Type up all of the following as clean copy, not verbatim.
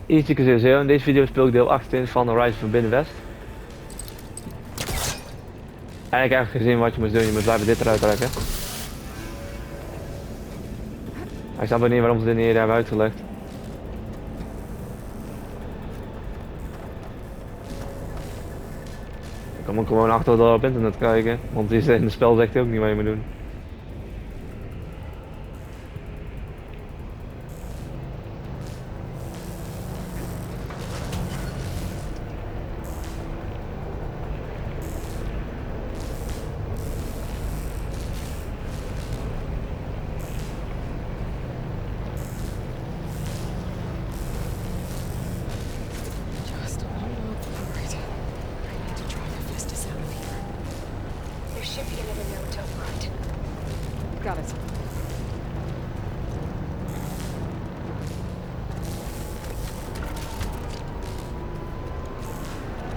Easy Casino. In deze video speel ik deel 28 van Horizon Forbidden West. En ik heb eigenlijk gezien wat je moet doen, je moet blijven dit eruit trekken. Ik snap ook niet waarom ze dit niet eerder hebben uitgelegd. Ik kan ook gewoon achter op internet kijken, want in het spel zegt hij ook niet wat je moet doen. Got it.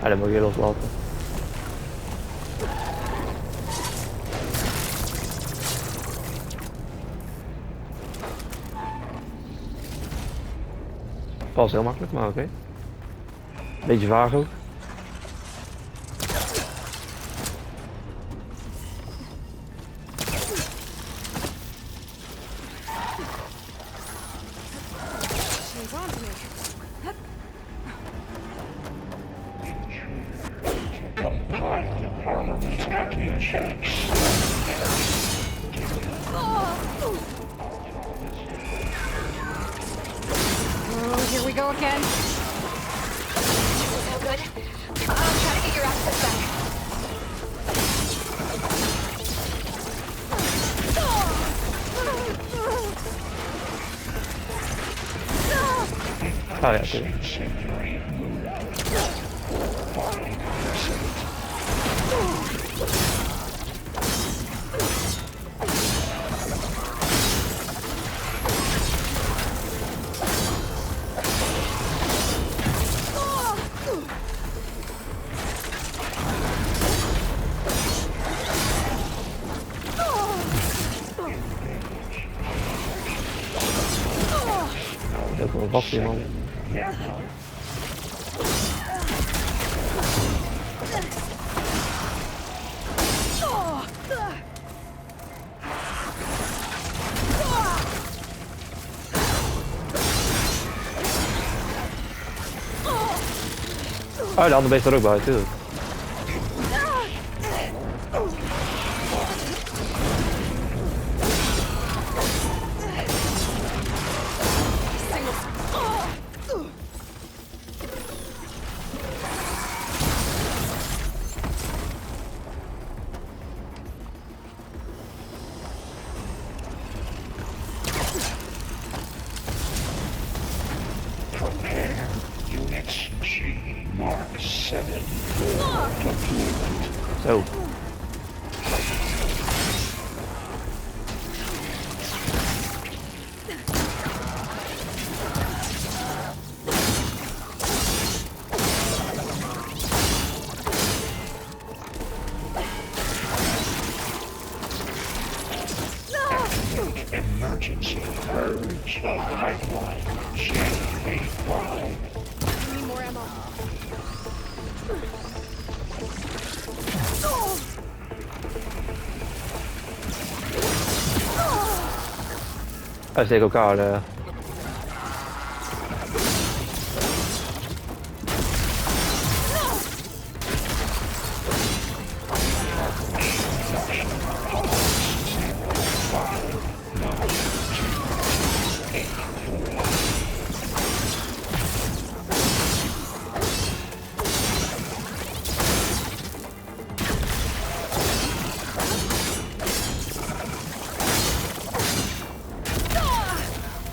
Ja, dat moet ik hier loslaten. Pas heel makkelijk, maar oké. Beetje vaag ook. Oh, here we go again. So good. I'll try to get your access back. Oh ja, tuurlijk. Dat is wel vast hier, man. Oh, de andere beest er ook bij, tuurlijk. Zo. Emergency purge of pipeline J85. Need more ammo. Hij steken elkaar.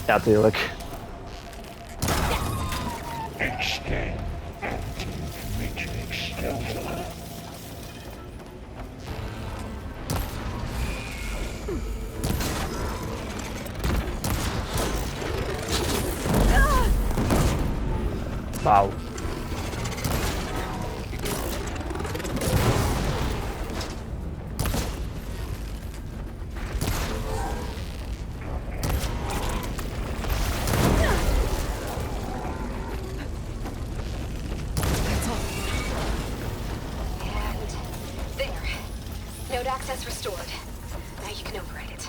Ja, tuurlijk. Extend active matrix filter. Wauw. access restored. Now you can override it.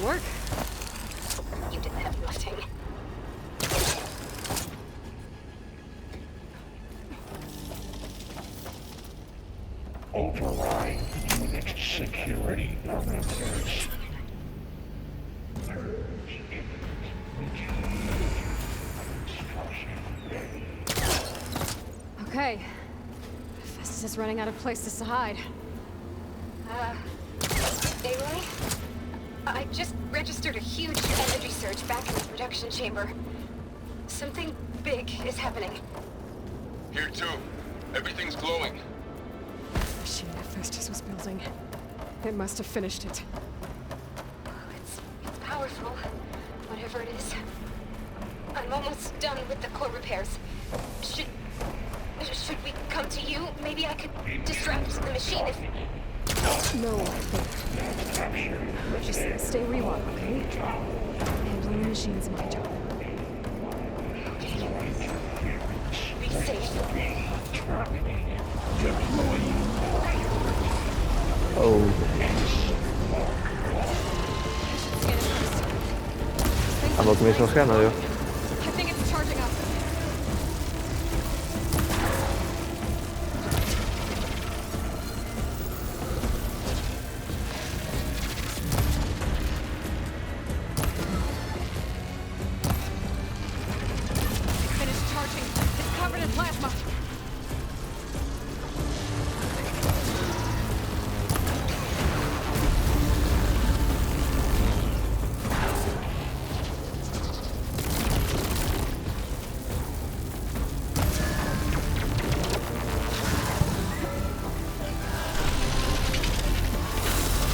Work? You did the heavy lifting. Override unit security parameters. Okay. Festus is running out of places to hide. Aloy? I just registered a huge energy surge back in the production chamber. Something big is happening. Here too. Everything's glowing. The machine that Festus was building. It must have finished it. Oh, it's powerful. Whatever it is. I'm almost done with the core repairs. Should we come to you? Maybe I could distract the machine if... No. Just stay where you are, okay? Handling the machine's my job. Be safe. Oh, hij wil tenminste nog scannen, joh. I think it's charging up. Finished charging. It's covered in plasma.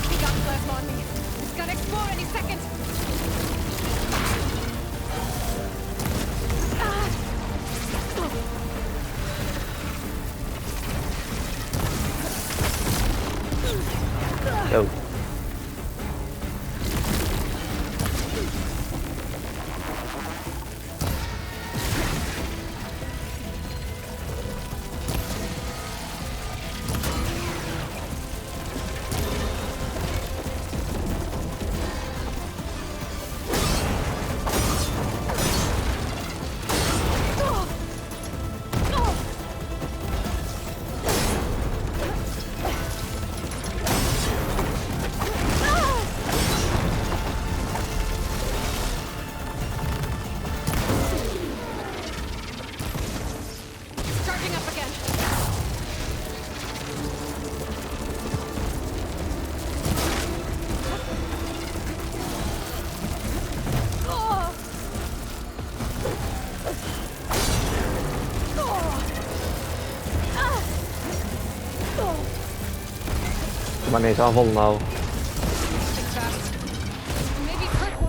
He got plasma on me. It's gonna explode any second. Yo. Charging up again. Maar nee, ze aanvallen nou. Stick fast. Maybe Kurt will.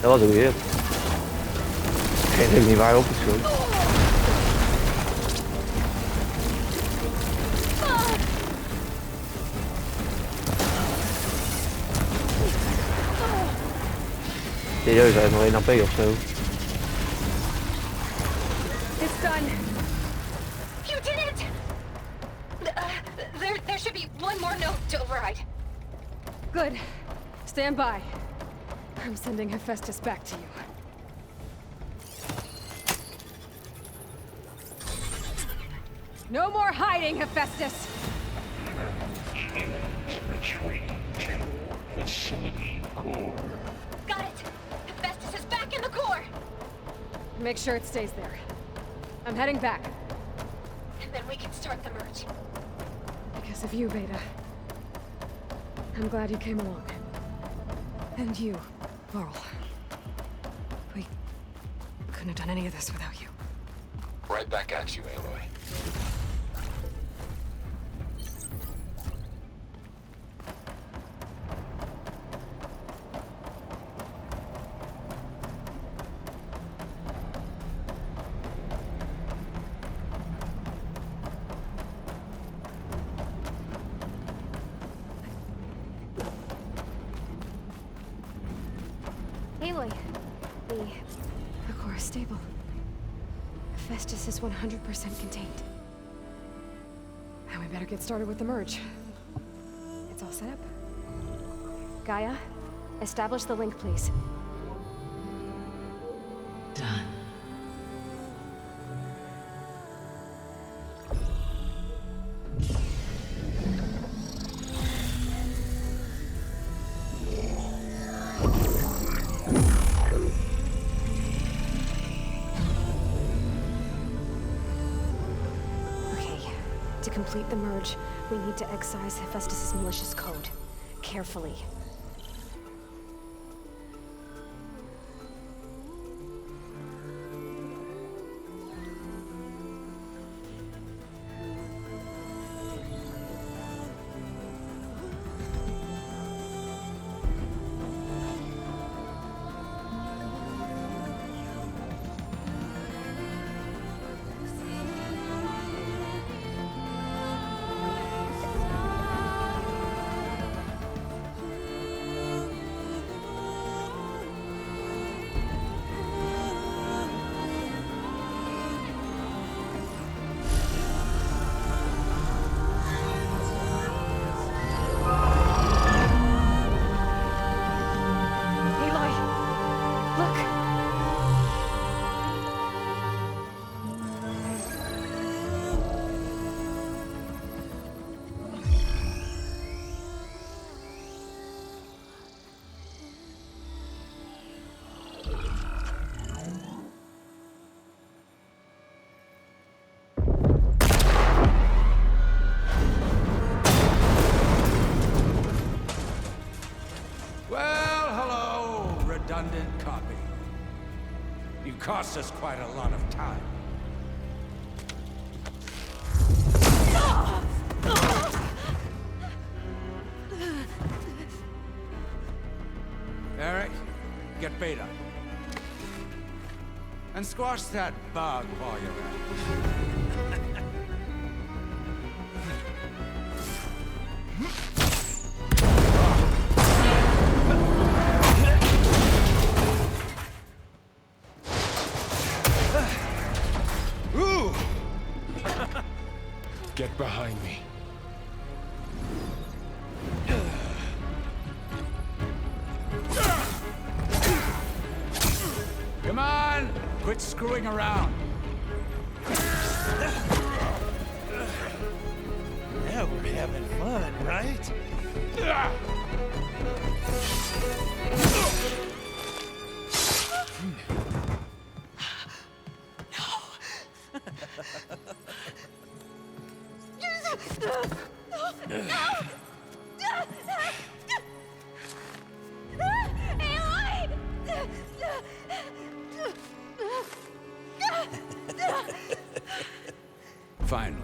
Dat was ook weer. Ik weet niet waar hij op is geschoten. Serieus, hij heeft nog 1 AP of zo. It's done. You did it! There should be one more note to override. Good. Stand by. I'm sending Hephaestus back to you. No more hiding, Hephaestus! Retreat to facility core. Got it! Hephaestus is back in the core! Make sure it stays there. I'm heading back. And then we can start the merge. Because of you, Beta. I'm glad you came along. And you, Laurel. We couldn't have done any of this without you. Right back at you, Aloy. Hephaestus is 100% contained. Now we better get started with the merge. It's all set up. Gaia, establish the link, please. Done. To complete the merge, we need to excise Hephaestus' malicious code. Carefully. Redundant copy. You cost us quite a lot of time. Eric, get Beta. And squash that bug while you're at it. Get behind me. Come on! Quit screwing around. Now we're having fun, right? Finally.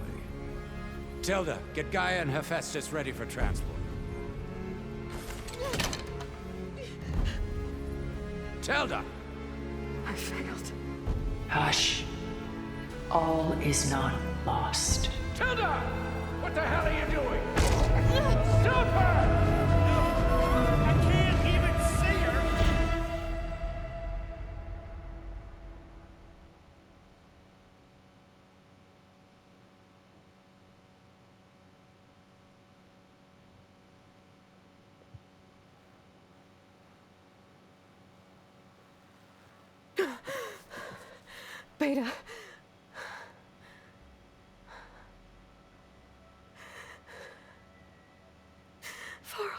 Tilda, get Gaia and Hephaestus ready for transport. Tilda! I failed. Hush. All is not lost. Tilda! What the hell are you doing? Stop her! I can't even see her! Beta. Varl.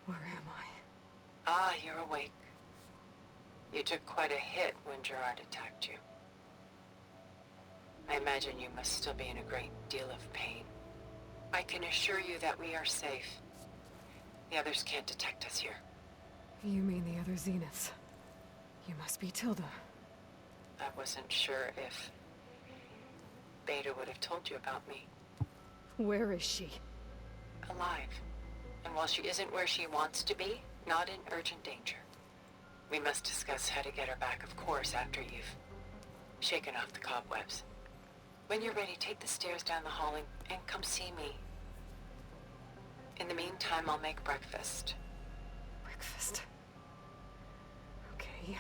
Where am I? Ah, you're awake. You took quite a hit when Gerard attacked you. I imagine you must still be in a great deal of pain. I can assure you that we are safe. The others can't detect us here. You mean the other Zeniths? You must be Tilda. I wasn't sure if Beta would have told you about me. Where is she? Alive. And while she isn't where she wants to be, not in urgent danger. We must discuss how to get her back, of course, after you've shaken off the cobwebs. When you're ready, take the stairs down the hall and come see me. In the meantime, I'll make breakfast. Breakfast. Okay.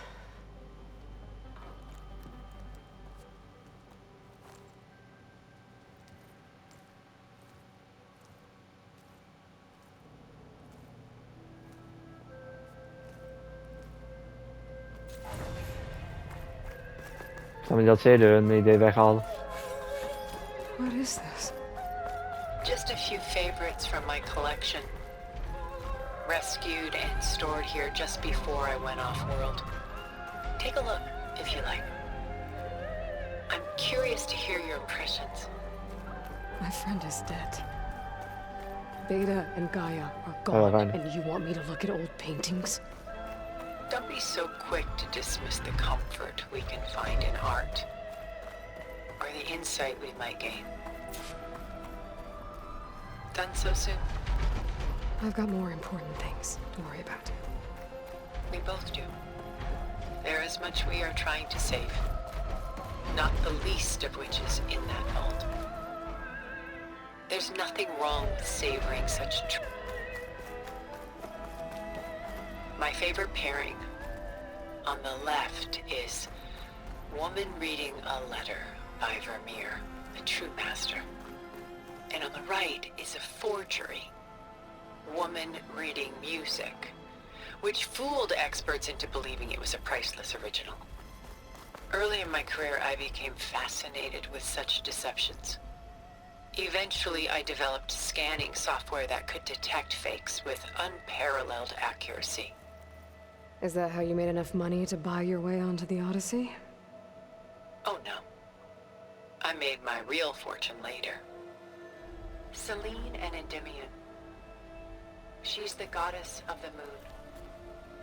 Zal me dat zeiden hun idee weghalen? What is this? Just a few favorites from my collection. Rescued and stored here just before I went off-world. Take a look, if you like. I'm curious to hear your impressions. My friend is dead. Beta and Gaia are gone, fine. and you want me to look at old paintings? Don't be so quick to dismiss the comfort we can find in art, or the insight we might gain. Done so soon? I've got more important things to worry about. We both do. There is much we are trying to save, not the least of which is in that vault. There's nothing wrong with savoring such My favorite pairing on the left is woman reading a letter by Vermeer, a true master. And on the right is a forgery, woman reading music, which fooled experts into believing it was a priceless original. Early in my career, I became fascinated with such deceptions. Eventually, I developed scanning software that could detect fakes with unparalleled accuracy. Is that how you made enough money to buy your way onto the Odyssey? Oh no. I made my real fortune later. Selene and Endymion. She's the goddess of the moon,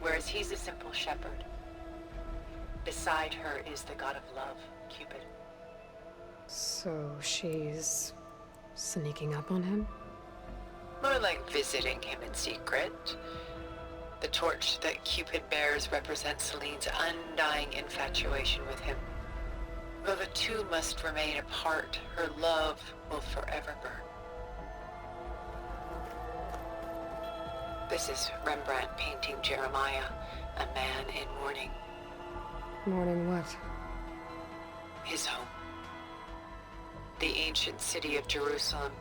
whereas he's a simple shepherd. Beside her is the god of love, Cupid. So she's sneaking up on him? More like visiting him in secret. The torch that Cupid bears represents Selene's undying infatuation with him. Though the two must remain apart, her love will forever burn. This is Rembrandt painting Jeremiah, a man in mourning. Mourning what? His home. The ancient city of Jerusalem.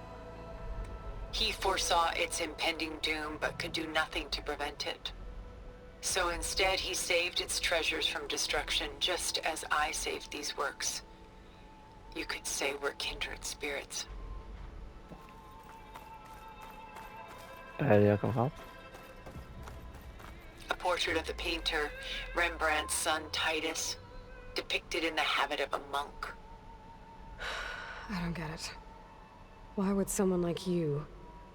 He foresaw its impending doom, but could do nothing to prevent it. So instead, he saved its treasures from destruction, just as I saved these works. You could say we're kindred spirits. Ja, kan gehad. A portrait of the painter, Rembrandt's son Titus, depicted in the habit of a monk. I don't get it. Why would someone like you,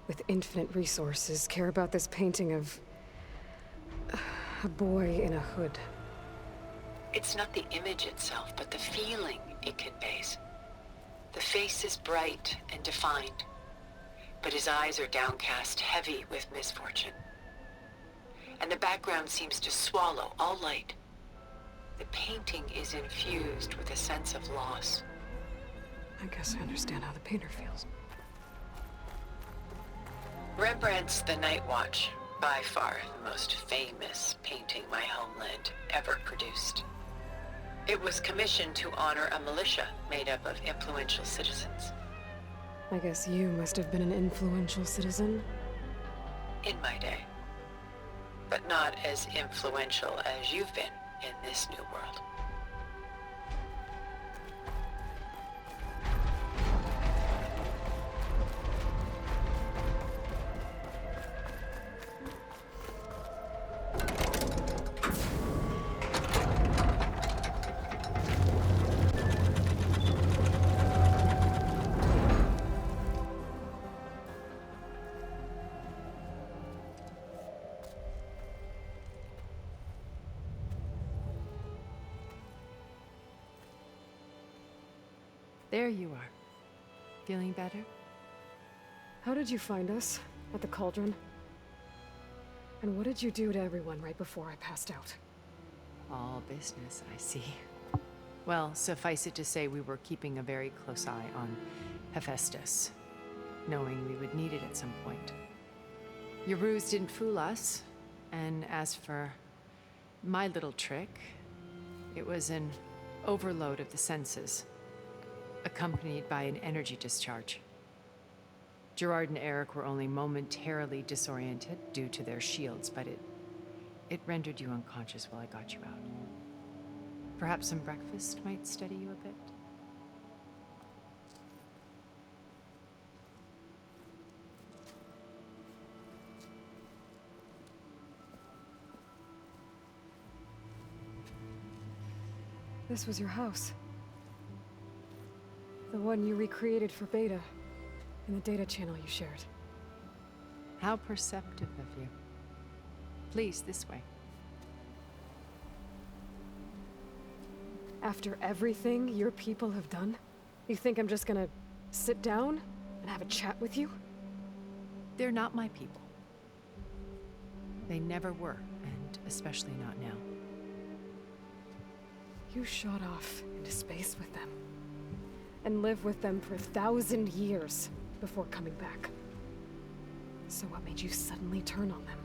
with infinite resources, care about this painting of a boy in a hood? It's not the image itself, but the feeling it conveys. The face is bright and defined, but his eyes are downcast, heavy with misfortune. And the background seems to swallow all light. The painting is infused with a sense of loss. I guess I understand how the painter feels. Rembrandt's The Night Watch, by far the most famous painting my homeland ever produced. It was commissioned to honor a militia made up of influential citizens. I guess you must have been an influential citizen. In my day. But not as influential as you've been in this new world. There you are. Feeling better? How did you find us? At the cauldron? And what did you do to everyone right before I passed out? All business, I see. Well, suffice it to say we were keeping a very close eye on Hephaestus, knowing we would need it at some point. Your ruse didn't fool us, and as for my little trick, it was an overload of the senses, accompanied by an energy discharge. Gerard and Eric were only momentarily disoriented due to their shields, but it rendered you unconscious while I got you out. Perhaps some breakfast might steady you a bit? This was your house. The one you recreated for Beta, in the data channel you shared. How perceptive of you. Please, this way. After everything your people have done, you think I'm just gonna sit down and have a chat with you? They're not my people. They never were, and especially not now. You shot off into space with them, and lived with them for 1,000 years before coming back. So what made you suddenly turn on them?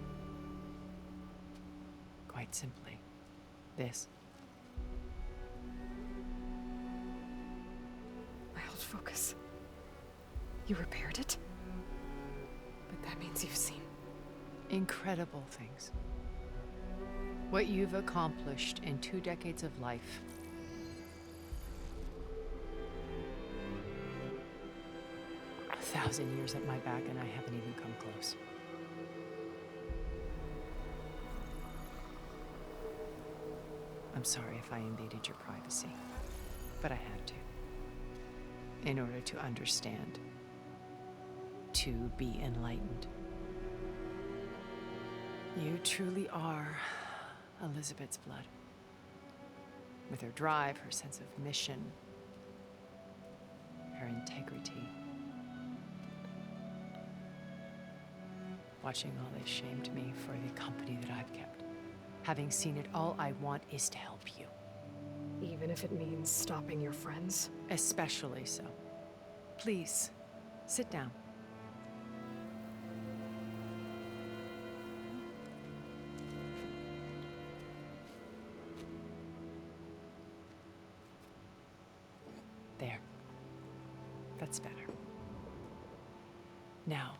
Quite simply, this. My old focus. You repaired it? But that means you've seen Incredible things. What you've accomplished in 2 decades of life. A 1,000 years at my back and I haven't even come close. I'm sorry if I invaded your privacy, but I had to. In order to understand. To be enlightened. You truly are Elizabeth's blood. With her drive, her sense of mission, her integrity. Watching all this shamed me for the company that I've kept. Having seen it, all I want is to help you. even if it means stopping your friends. Especially so. Please, sit down. There. That's better. Now,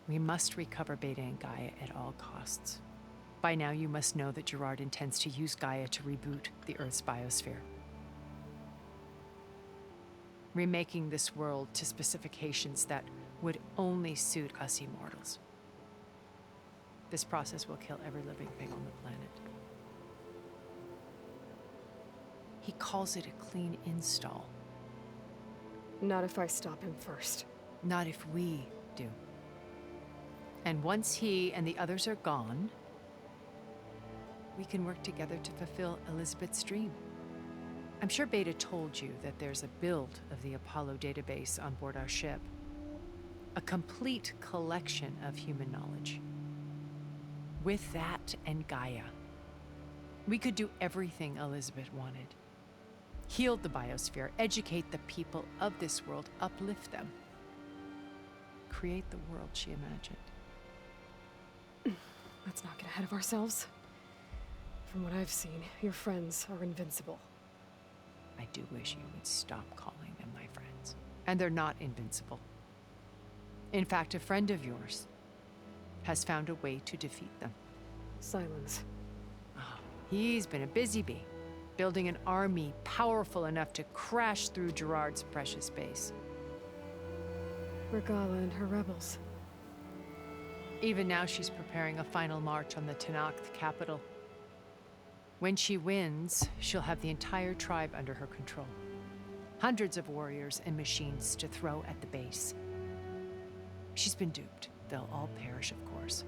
we must recover Beta and Gaia at all costs. By now, you must know that Gerard intends to use Gaia to reboot the Earth's biosphere. Remaking this world to specifications that would only suit us immortals. This process will kill every living thing on the planet. He calls it a clean install. Not if I stop him first. Not if we do. And once he and the others are gone, we can work together to fulfill Elizabeth's dream. I'm sure Beta told you that there's a build of the Apollo database on board our ship. A complete collection of human knowledge. With that and Gaia, we could do everything Elizabeth wanted. Heal the biosphere, educate the people of this world, uplift them. Create the world she imagined. Let's not get ahead of ourselves. From what I've seen, your friends are invincible. I do wish you would stop calling them my friends. And they're not invincible. In fact, a friend of yours has found a way to defeat them. Silence. Oh, he's been a busy bee, building an army powerful enough to crash through Gerard's precious base. Regala and her rebels. Even now, she's preparing a final march on the Tenakth capital. When she wins, she'll have the entire tribe under her control. Hundreds of warriors and machines to throw at the base. She's been duped. They'll all perish, of course.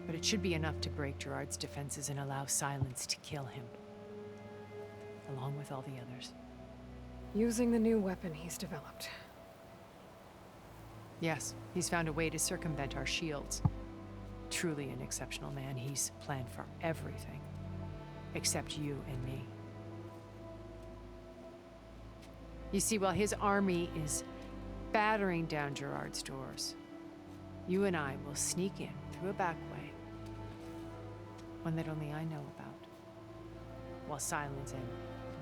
But it should be enough to break Gerard's defenses and allow Silence to kill him. Along with all the others. Using the new weapon he's developed. Yes, he's found a way to circumvent our shields. Truly an exceptional man. He's planned for everything. except you and me. You see, while his army is battering down Gerard's doors, you and I will sneak in through a back way, one that only I know about, while Silence and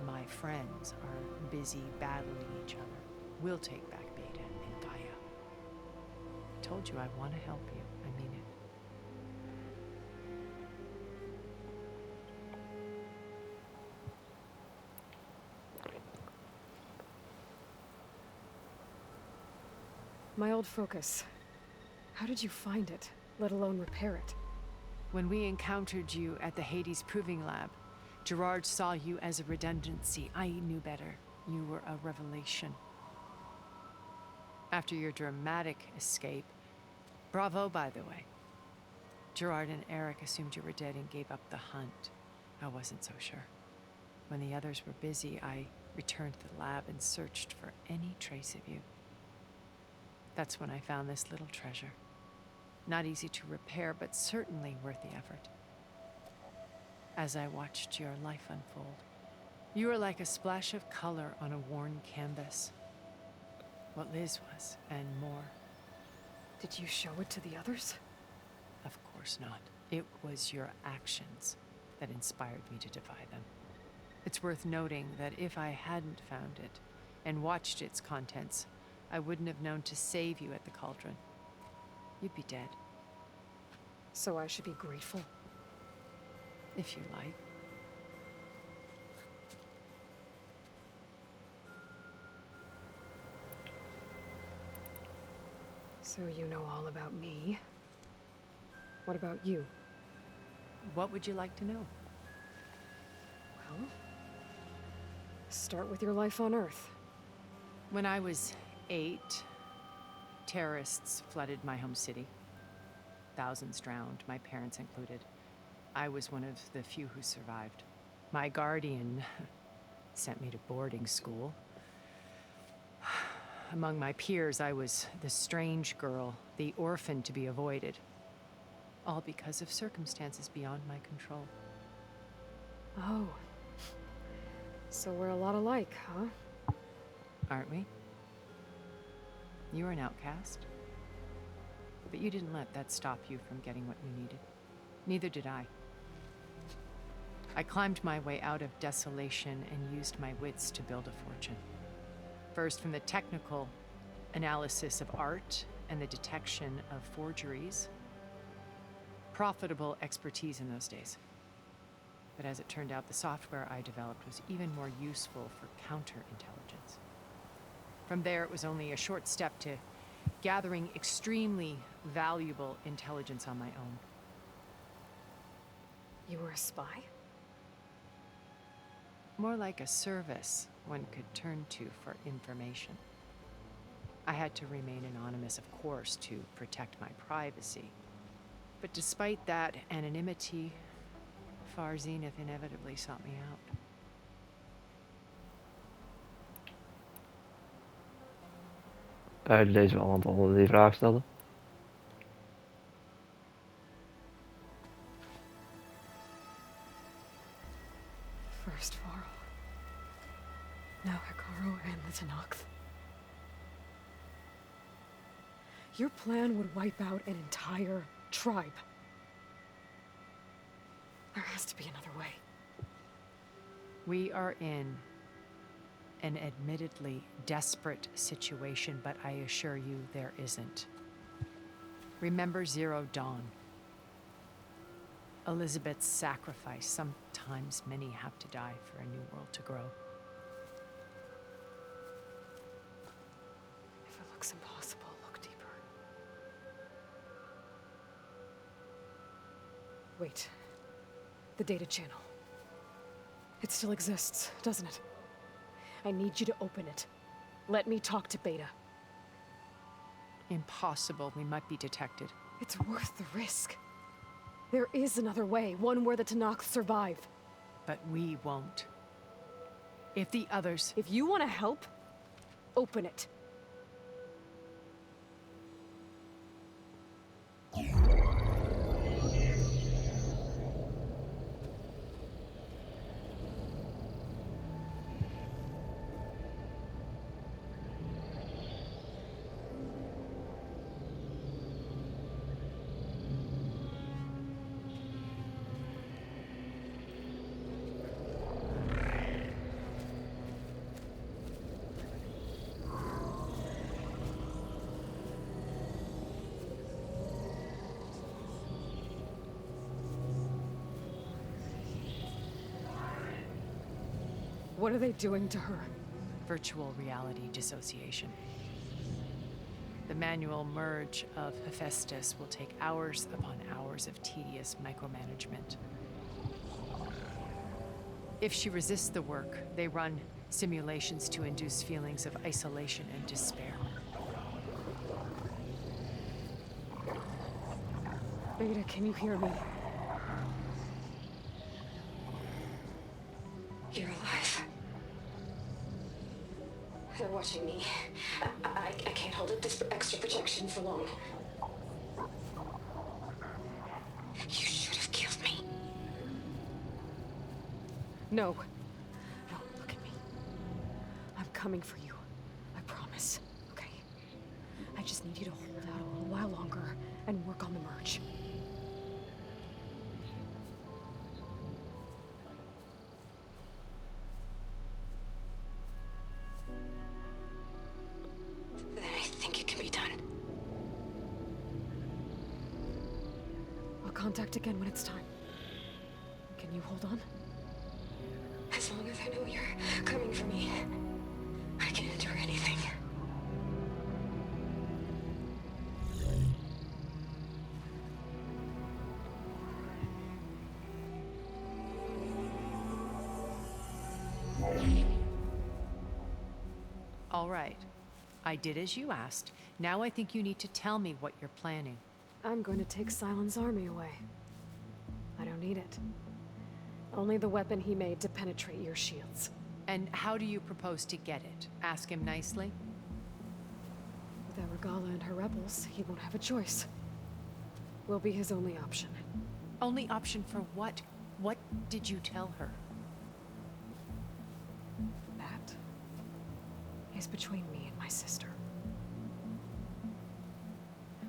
my friends are busy battling each other. We'll take back Beta and Gaia. I told you I want to help you. I mean it. My old focus. How did you find it, let alone repair it? When we encountered you at the Hades Proving Lab, Gerard saw you as a redundancy. I knew better. You were a revelation. After your dramatic escape, bravo, by the way. Gerard and Eric assumed you were dead and gave up the hunt. I wasn't so sure. When the others were busy, I returned to the lab and searched for any trace of you. That's when I found this little treasure. Not easy to repair, but certainly worth the effort. As I watched your life unfold, you were like a splash of color on a worn canvas. What Liz was, and more. Did you show it to the others? Of course not. It was your actions that inspired me to defy them. It's worth noting that if I hadn't found it and watched its contents, I wouldn't have known to save you at the cauldron. You'd be dead. So I should be grateful? If you like. So you know all about me. What about you? What would you like to know? Well, start with your life on Earth. When I was 8, terrorists flooded my home city. Thousands drowned, my parents included. I was one of the few who survived. My guardian sent me to boarding school. Among my peers, I was the strange girl, the orphan to be avoided. All because of circumstances beyond my control. Oh. So we're a lot alike, huh? Aren't we? You were an outcast. But you didn't let that stop you from getting what you needed. Neither did I. I climbed my way out of desolation and used my wits to build a fortune. First, from the technical analysis of art and the detection of forgeries. Profitable expertise in those days. But as it turned out, the software I developed was even more useful for counterintelligence. From there, it was only a short step to gathering extremely valuable intelligence on my own. You were a spy? More like a service one could turn to for information. I had to remain anonymous, of course, to protect my privacy. But despite that anonymity, Far Zenith inevitably sought me out. Deze wel een aantal die vraag stellen. First Varl. Now Hikaru and the Tenakth. Your plan would wipe out an entire tribe. There has to be another way. We are in an admittedly desperate situation, but I assure you there isn't. Remember Zero Dawn. Elizabeth's sacrifice. Sometimes many have to die for a new world to grow. If it looks impossible, look deeper. Wait. The data channel. It still exists, doesn't it? I need you to open it. Let me talk to Beta. Impossible. We might be detected. It's worth the risk. There is another way, one where the Tenakth survive. But we won't. If the others... If you want to help, open it. What are they doing to her? Virtual reality dissociation. The manual merge of Hephaestus will take hours upon hours of tedious micromanagement. If she resists the work, they run simulations to induce feelings of isolation and despair. Beta, can you hear me? You're alive. They're watching me. I can't hold up this extra projection for long. You should have killed me. No. No, look at me. I'm coming for you. I promise. Okay? I just need you to hold out a little while longer and work on the merge. Then I think it can be done. I'll contact again when it's time. Can you hold on? As long as I know you're coming for me, I can endure anything. All right. I did as you asked. Now I think you need to tell me what you're planning. I'm going to take Silent's army away. I don't need it. Only the weapon he made to penetrate your shields. And how do you propose to get it? Ask him nicely? With Arugala and her rebels, he won't have a choice. We'll be his only option. Only option for what? What did you tell her? That is between me and my sister.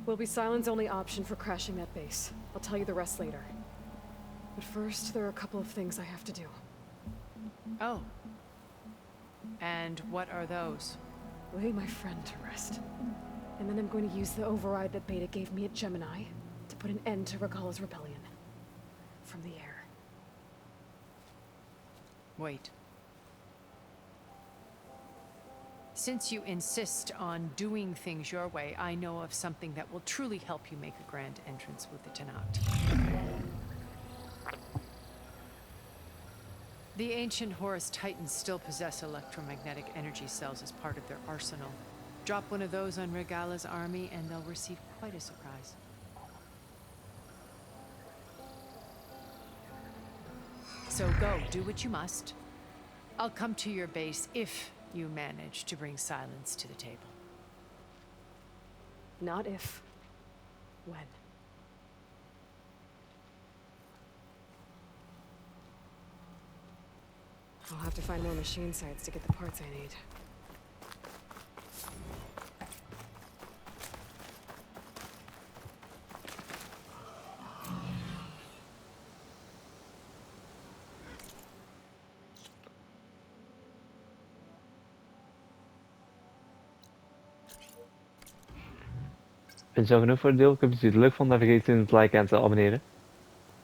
Will be Silent's only option for crashing that base. I'll tell you the rest later. But first, there are a couple of things I have to do. Oh. And what are those? Lay my friend to rest. And then I'm going to use the override that Beta gave me at Gemini to put an end to Regala's rebellion. From the air. Wait. Since you insist on doing things your way, I know of something that will truly help you make a grand entrance with the Tenakth. The ancient Horus Titans still possess electromagnetic energy cells as part of their arsenal. Drop one of those on Regala's army and they'll receive quite a surprise. So go, do what you must. I'll come to your base if you manage to bring silence to the table. Not if. When. I'll have to find more machine sites to get the parts I need. Vind je al genoeg voor het deel? Ik hoop dat jullie het leuk vonden. Vergeet niet te liken en te abonneren.